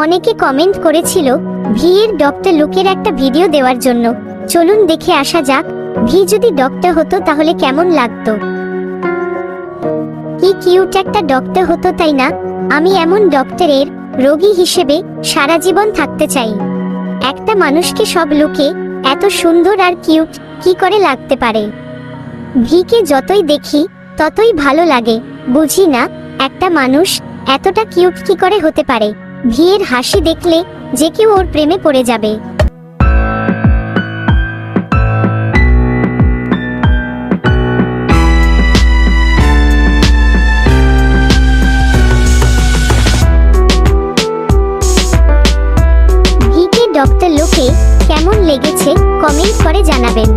অনেকে কমেন্ট করেছিল ভি এর ডক্টর লুকের একটা ভিডিও দেওয়ার জন্য। চলুন দেখে আসা যাক ভি যদি ডক্টর হতো তাহলে কেমন লাগতো। কি কিউট একটা ডক্টর হতো, তাই না? আমি এমন ডক্টরের রোগী হিসেবে সারা জীবন থাকতে চাই। একটা মানুষকে সব লুকে এত সুন্দর আর কিউট কি করে লাগতে পারে? ভিকে যতই দেখি ততই ভালো লাগে। বুঝি না একটা মানুষ এতটা কিউট কি করে হতে পারে। ভি এর হাসি দেখলে যে কেউ ওর প্রেমে পড়ে যাবে। ভিকে ডক্টর লুকে কেমন লেগেছে কমেন্ট করে জানাবেন।